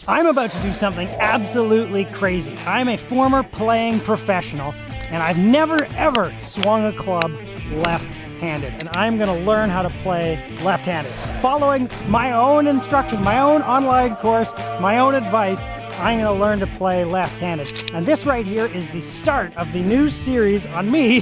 I'm about to do something absolutely crazy. I'm a former playing professional, and I've never ever swung a club left-handed, and I'm gonna learn how to play left-handed. Following my own instruction, my own online course, my own advice, I'm gonna learn to play left-handed. And this right here is the start of the new series on me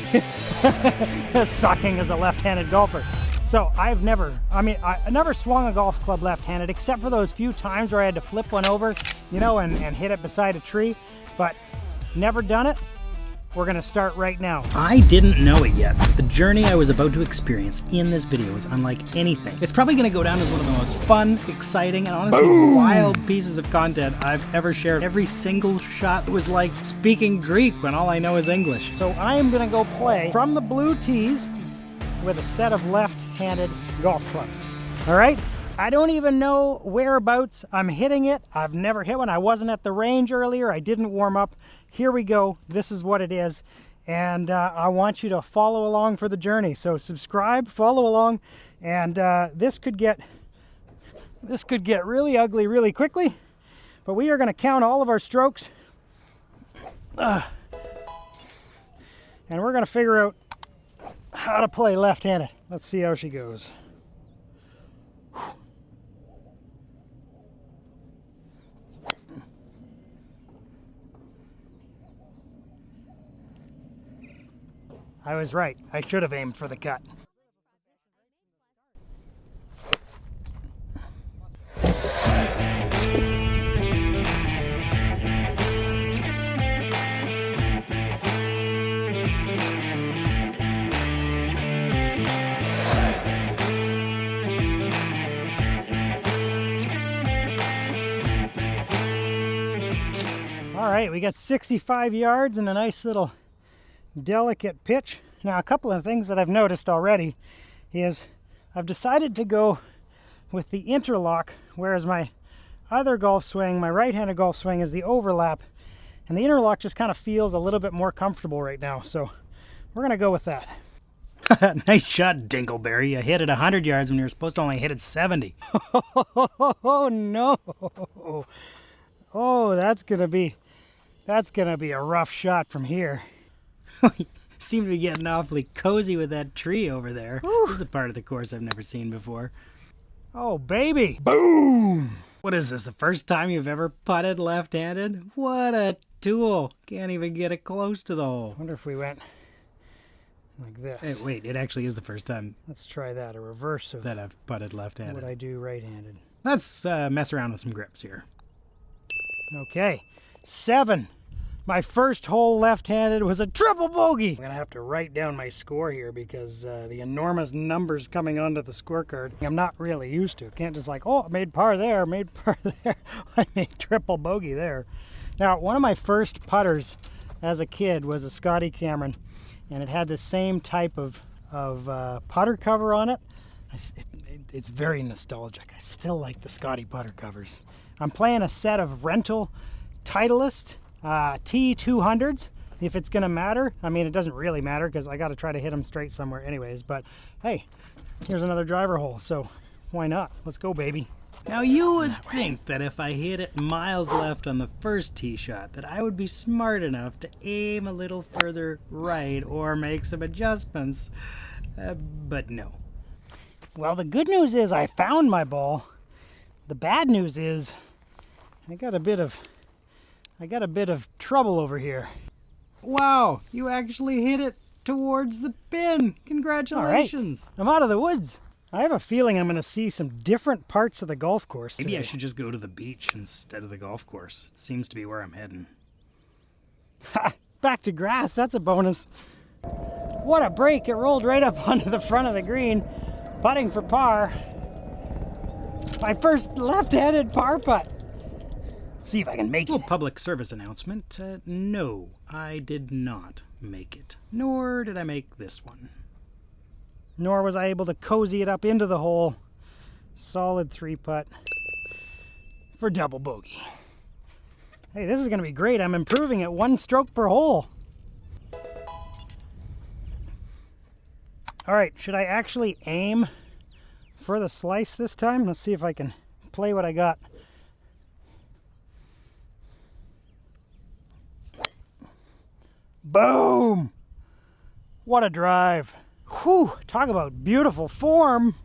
sucking as a left-handed golfer. So I never swung a golf club left-handed, except for those few times where I had to flip one over, you know, and hit it beside a tree, but never done it. We're gonna start right now. I didn't know it yet, but the journey I was about to experience in this video is unlike anything. It's probably gonna go down as one of the most fun, exciting, and honestly wild pieces of content I've ever shared. Every single shot was like speaking Greek when all I know is English. So I am gonna go play from the blue tees with a set of left-handed golf clubs. All right? I don't even know whereabouts I'm hitting it. I've never hit one. I wasn't at the range earlier. I didn't warm up. Here we go. This is what it is. And I want you to follow along for the journey. So subscribe, follow along, and this could get really ugly really quickly. But we are going to count all of our strokes. And we're going to figure out how to play left-handed. Let's see how she goes. I was right. I should have aimed for the cut. All right, we got 65 yards and a nice little delicate pitch. Now, a couple of things that I've noticed already is I've decided to go with the interlock, whereas my other golf swing, my right-handed golf swing, is the overlap, and the interlock just kind of feels a little bit more comfortable right now, so we're gonna go with that. Nice shot, Dingleberry. You hit it 100 yards when you were supposed to only hit it 70. Oh no! Oh, that's gonna be a rough shot from here. Seem to be getting awfully cozy with that tree over there. Ooh. This is a part of the course I've never seen before. Oh, baby! Boom! What is this, the first time you've ever putted left-handed? What a tool! Can't even get it close to the hole. I wonder if we went like this. Hey, wait, it actually is the first time. Let's try that, a reverse of that I've putted left-handed. What I do right-handed. Let's mess around with some grips here. Okay, 7. My first hole left-handed was a triple bogey. I'm gonna have to write down my score here because the enormous numbers coming onto the scorecard, I'm not really used to. Can't just like, oh, I made par there, made par there. I made triple bogey there. Now, one of my first putters as a kid was a Scotty Cameron, and it had the same type of putter cover on it. It's very nostalgic. I still like the Scotty putter covers. I'm playing a set of rental Titleist T200s, if it's gonna matter. I mean, it doesn't really matter because I got to try to hit them straight somewhere anyways, but hey, here's another driver hole, so why not? Let's go, baby. Now, you would think that if I hit it miles left on the first tee shot that I would be smart enough to aim a little further right or make some adjustments, but no. Well, the good news is I found my ball. The bad news is I got a bit of trouble over here. Wow, you actually hit it towards the pin. Congratulations. All right. I'm out of the woods. I have a feeling I'm going to see some different parts of the golf course today. Maybe I should just go to the beach instead of the golf course. It seems to be where I'm heading. Ha! Back to grass. That's a bonus. What a break. It rolled right up onto the front of the green. Putting for par. My first left-handed par putt. See if I can make it. Well, public service announcement. No, I did not make it. Nor did I make this one. Nor was I able to cozy it up into the hole. Solid 3-putt for double bogey. Hey, this is going to be great. I'm improving at 1 stroke per hole. All right, should I actually aim for the slice this time? Let's see if I can play what I got. Boom! What a drive. Whew, talk about beautiful form.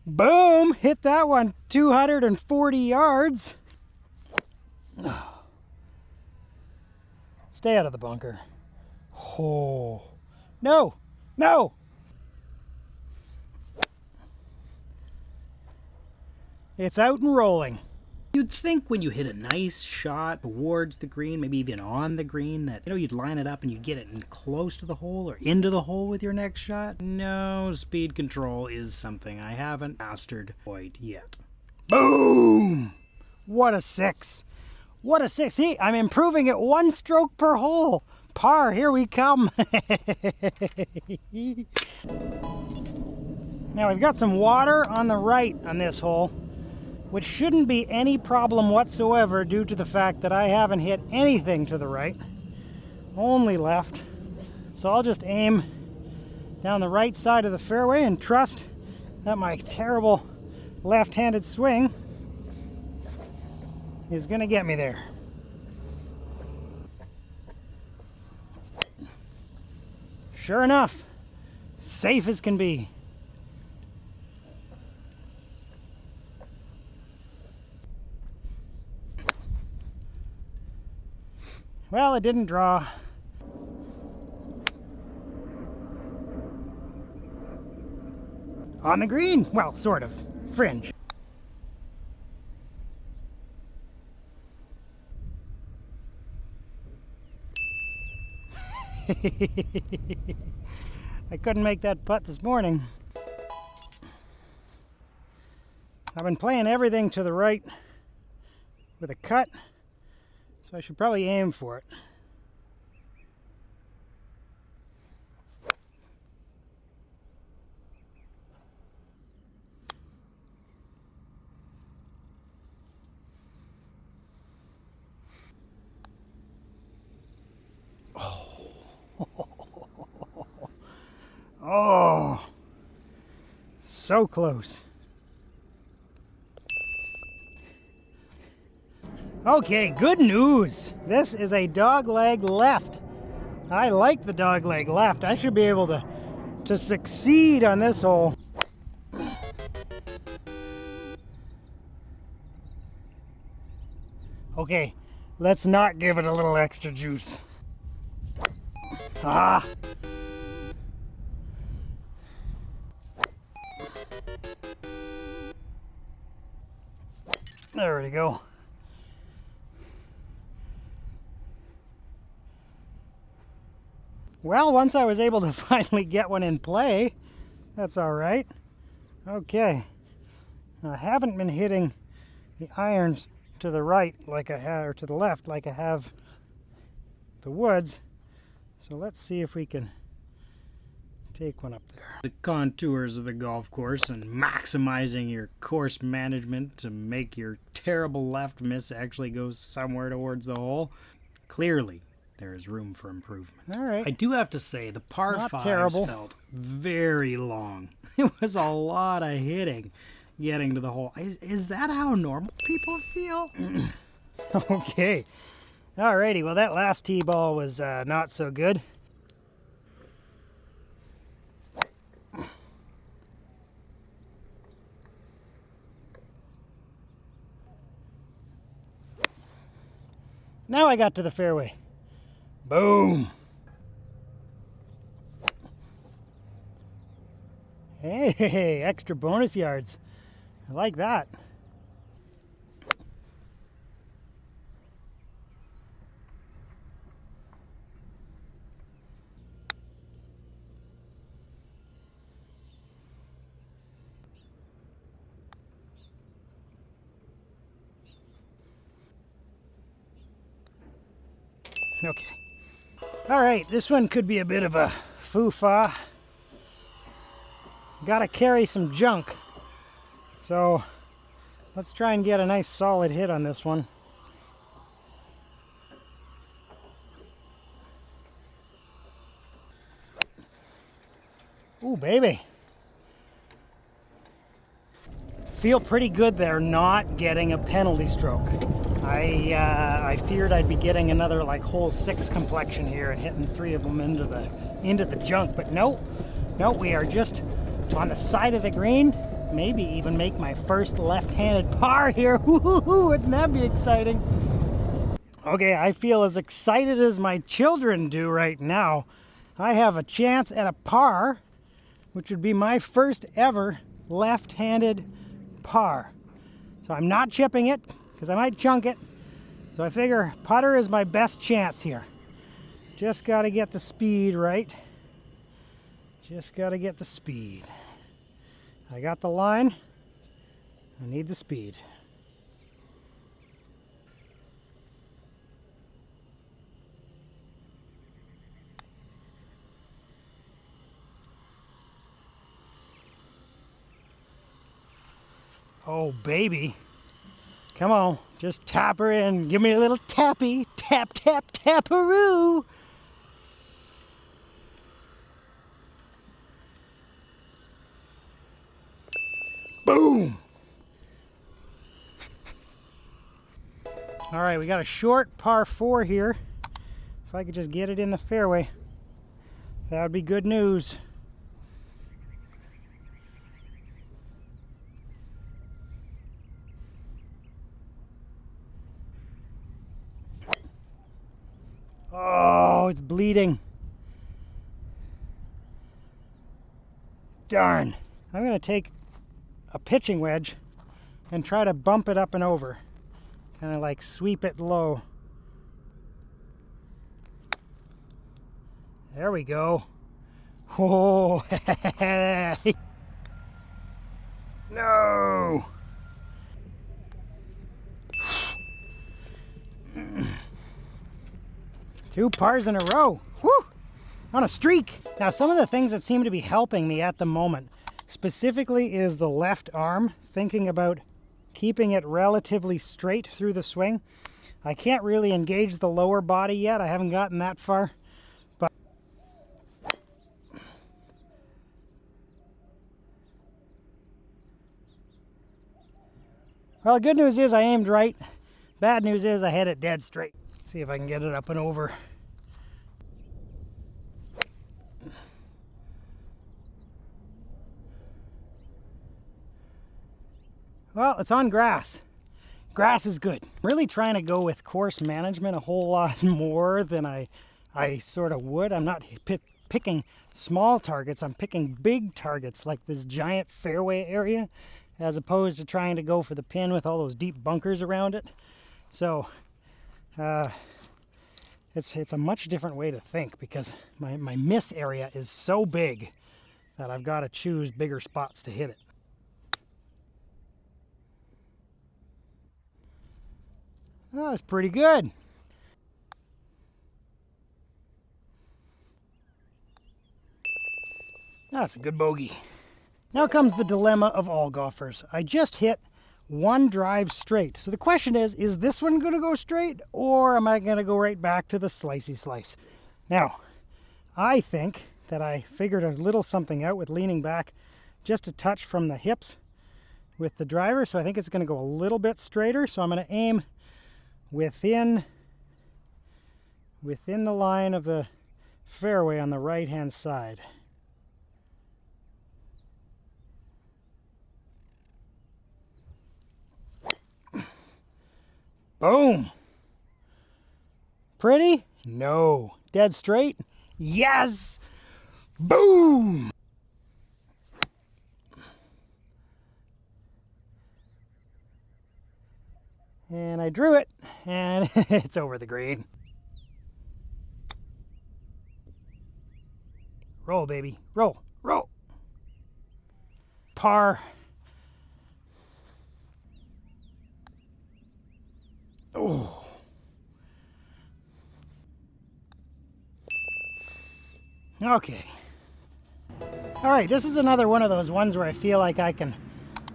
Boom! Hit that one 240 yards. Stay out of the bunker. Oh, no, no! It's out and rolling. You'd think when you hit a nice shot towards the green, maybe even on the green, that you'd line it up and you'd get it in close to the hole or into the hole with your next shot. No, speed control is something I haven't mastered quite yet. Boom! What a six. What a six. See, I'm improving it 1 stroke per hole. Par, here we come. Now we've got some water on the right on this hole, which shouldn't be any problem whatsoever due to the fact that I haven't hit anything to the right, only left. So I'll just aim down the right side of the fairway and trust that my terrible left-handed swing is gonna get me there. Sure enough, safe as can be. Well, it didn't draw. On the green. Well, sort of. Fringe. I couldn't make that putt this morning. I've been playing everything to the right with a cut, so I should probably aim for it. Oh, so close. Okay, good news. This is a dogleg left. I like the dogleg left. I should be able to succeed on this hole. Okay, let's not give it a little extra juice. Ah! There we go. Well, once I was able to finally get one in play, that's all right. Okay. I haven't been hitting the irons to the right like I have, or to the left like I have the woods. So let's see if we can take one up there. The contours of the golf course and maximizing your course management to make your terrible left miss actually go somewhere towards the hole. Clearly, there is room for improvement. All right. I do have to say, the par fives felt very long. It was a lot of hitting getting to the hole. Is that how normal people feel? Okay. Alrighty, well that last tee ball was not so good. Now I got to the fairway. Boom! Hey, extra bonus yards. I like that. Okay. All right, this one could be a bit of a foo-fa. Gotta carry some junk. So let's try and get a nice solid hit on this one. Ooh, baby. Feel pretty good there not getting a penalty stroke. I feared I'd be getting another like hole 6 complexion here and hitting 3 of them into the junk, but no, we are just on the side of the green. Maybe even make my first left-handed par here. Woohoo! Wouldn't that be exciting? Okay, I feel as excited as my children do right now. I have a chance at a par, which would be my first ever left-handed par. So I'm not chipping it because I might chunk it. So I figure putter is my best chance here. Just got to get the speed right. Just got to get the speed. I got the line. I need the speed. Oh, baby. Come on, just tap her in. Give me a little tappy. Tap, tap, taparoo. Boom. All right, we got a short par 4 here. If I could just get it in the fairway, that would be good news. Oh, it's bleeding. Darn. I'm going to take a pitching wedge and try to bump it up and over. Kind of like sweep it low. There we go. Oh, no. Two pars in a row. Woo! On a streak. Now, some of the things that seem to be helping me at the moment specifically is the left arm, thinking about keeping it relatively straight through the swing. I can't really engage the lower body yet. I haven't gotten that far. But well, the good news is I aimed right. Bad news is I had it dead straight. Let's see if I can get it up and over. Well, it's on grass. Grass is good. I'm really trying to go with course management a whole lot more than I sort of would. I'm not picking small targets. I'm picking big targets like this giant fairway area, as opposed to trying to go for the pin with all those deep bunkers around it. So it's a much different way to think because my miss area is so big that I've got to choose bigger spots to hit it. Oh, that's pretty good. That's a good bogey. Now comes the dilemma of all golfers. I just hit one drive straight. So the question is this one going to go straight or am I going to go right back to the slicey slice? Now, I think that I figured a little something out with leaning back just a touch from the hips with the driver. So I think it's going to go a little bit straighter. So I'm going to aim within the line of the fairway on the right hand side. Boom. Pretty? No. Dead straight? Yes. Boom. And I drew it, and it's over the green. Roll, baby. Roll, roll. Par. Oh. Okay. All right, this is another one of those ones where I feel like I can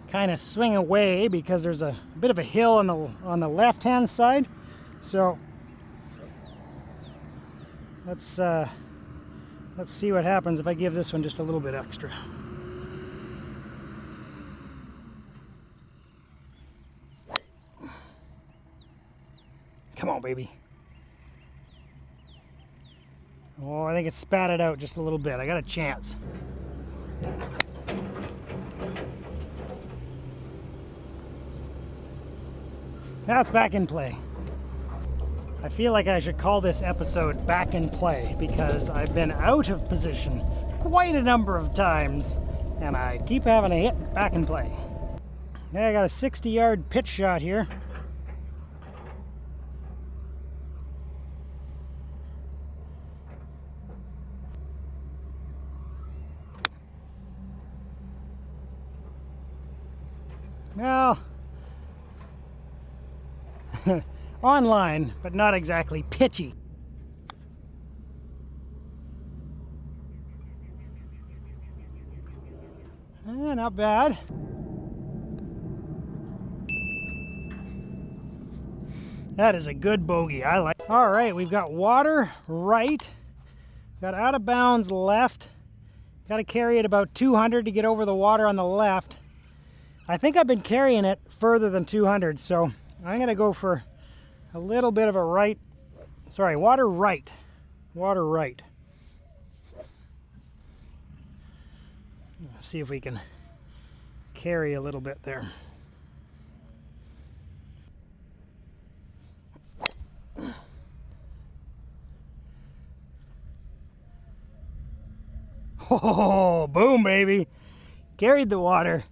kind of swing away because there's a bit of a hill on the left hand side. So let's see what happens if I give this one just a little bit extra. Come on, baby. Oh, I think it spat it out just a little bit. I got a chance. That's back in play. I feel like I should call this episode Back in Play because I've been out of position quite a number of times and I keep having to hit back in play. Yeah, I got a 60-yard pitch shot here. Well, online, but not exactly pitchy. Not bad. That is a good bogey. I like. All right, we've got water right, got out of bounds left. Got to carry it about 200 to get over the water on the left. I think I've been carrying it further than 200, so I'm going to go for a little bit of a right. Sorry, water right. Water right. Let's see if we can carry a little bit there. Oh, boom, baby. Carried the water.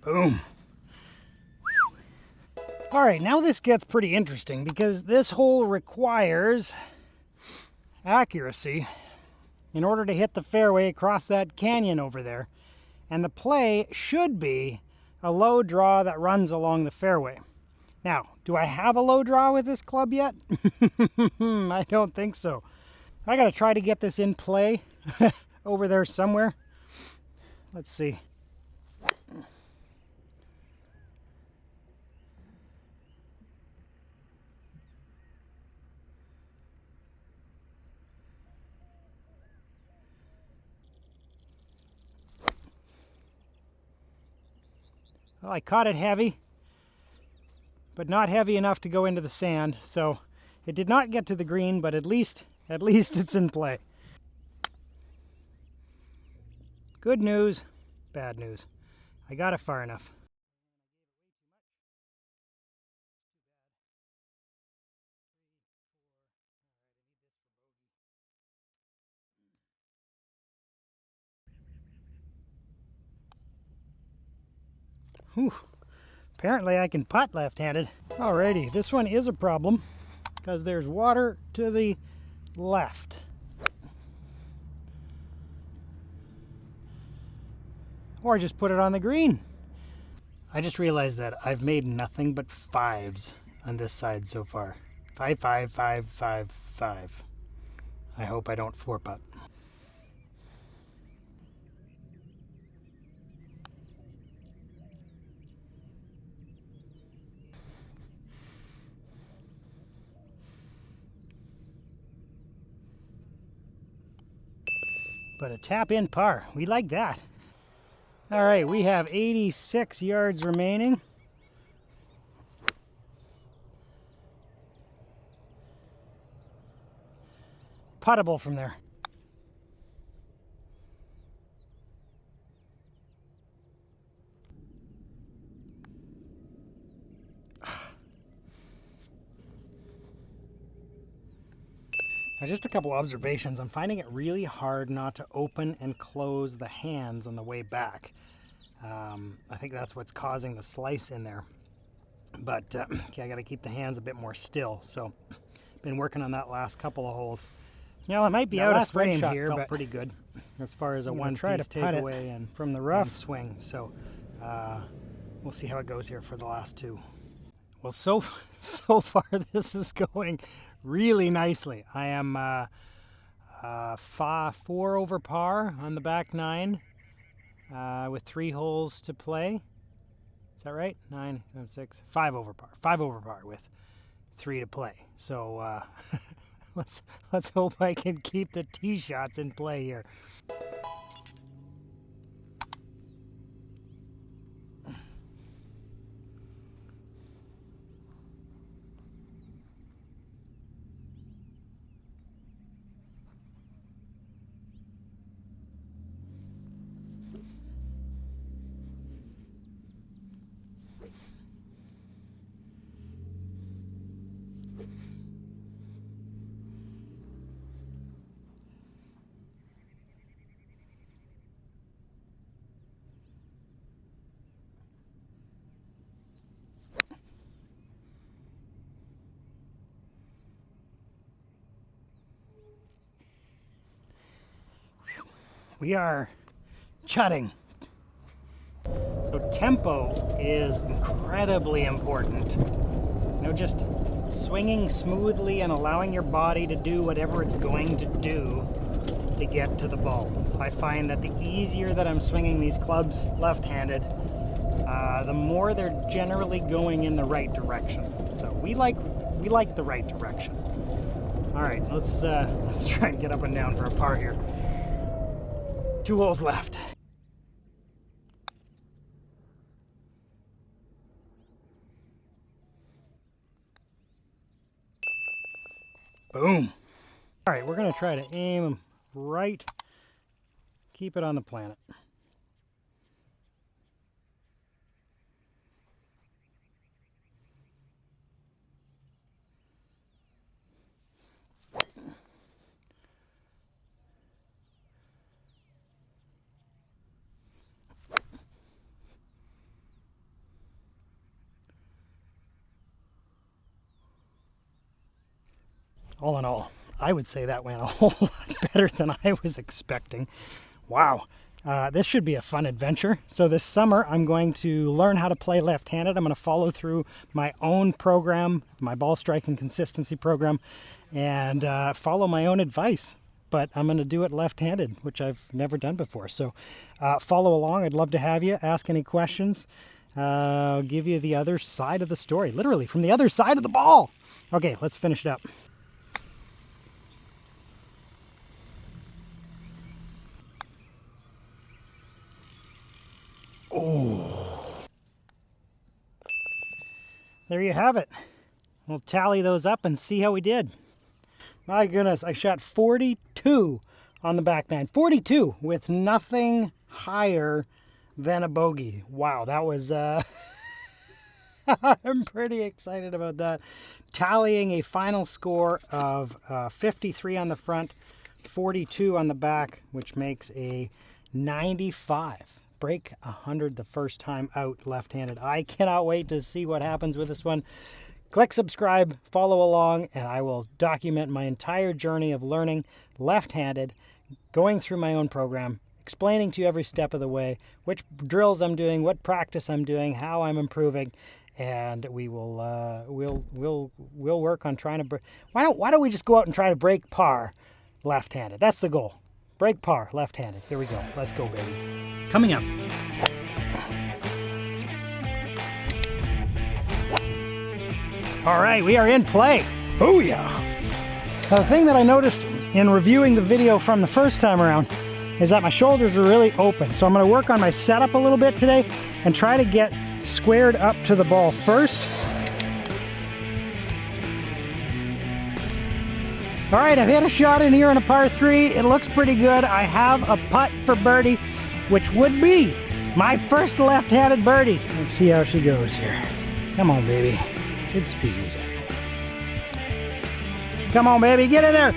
Boom. All right, now this gets pretty interesting because this hole requires accuracy in order to hit the fairway across that canyon over there. And the play should be a low draw that runs along the fairway. Now, do I have a low draw with this club yet? I don't think so. I gotta try to get this in play over there somewhere. Let's see. Well, I caught it heavy, but not heavy enough to go into the sand, so it did not get to the green, but at least it's in play. Good news, bad news. I got it far enough. Whew. Apparently I can putt left-handed. Alrighty, this one is a problem because there's water to the left. Or just put it on the green. I just realized that I've made nothing but fives on this side so far. 5, 5, 5, 5, 5. I hope I don't four-putt. But a tap-in par, we like that. All right, we have 86 yards remaining. Puttable from there. Now, just a couple observations. I'm finding it really hard not to open and close the hands on the way back. I think that's what's causing the slice in there. But okay, I got to keep the hands a bit more still. So, been working on that last couple of holes. You know, it might be out of frame here, but pretty good as far as a one-piece takeaway and from the rough swing. So, we'll see how it goes here for the last two. Well, so far this is going really nicely. I am 4 over par on the back 9 with 3 holes to play. Is that right? 9, 6, 5 over par. 5 over par with 3 to play. So let's hope I can keep the tee shots in play here. We are chutting. So tempo is incredibly important. You know, just swinging smoothly and allowing your body to do whatever it's going to do to get to the ball. I find that the easier that I'm swinging these clubs left-handed, the more they're generally going in the right direction. So we like the right direction. All right, let's try and get up and down for a par here. 2 holes left. Boom. All right, we're gonna try to aim right, keep it on the planet. All in all, I would say that went a whole lot better than I was expecting. Wow. This should be a fun adventure. So this summer, I'm going to learn how to play left-handed. I'm going to follow through my own program, my ball striking consistency program, and follow my own advice. But I'm going to do it left-handed, which I've never done before. So follow along. I'd love to have you. Ask any questions. I'll give you the other side of the story, literally from the other side of the ball. Okay, let's finish it up. Oh, there you have it. We'll tally those up and see how we did. My goodness, I shot 42 on the back 9. 42 with nothing higher than a bogey. Wow, that was I'm pretty excited about that. Tallying a final score of 53 on the front, 42 on the back, which makes a 95. Break 100 the first time out left-handed. I cannot wait to see what happens with this one. Click subscribe, follow along, and I will document my entire journey of learning left-handed, going through my own program, explaining to you every step of the way, which drills I'm doing, what practice I'm doing, how I'm improving, and we will we'll work on trying to break. Why don't we just go out and try to break par left-handed? That's the goal. Break par left-handed. Here we go. Let's go, baby. Coming up. All right, we are in play. Booyah! Now, the thing that I noticed in reviewing the video from the first time around is that my shoulders are really open. So I'm going to work on my setup a little bit today and try to get squared up to the ball first. All right, I've hit a shot in here on a par 3. It looks pretty good. I have a putt for birdie, which would be my first left-handed birdies. Let's see how she goes here. Come on, baby. Good speed. Come on, baby. Get in there.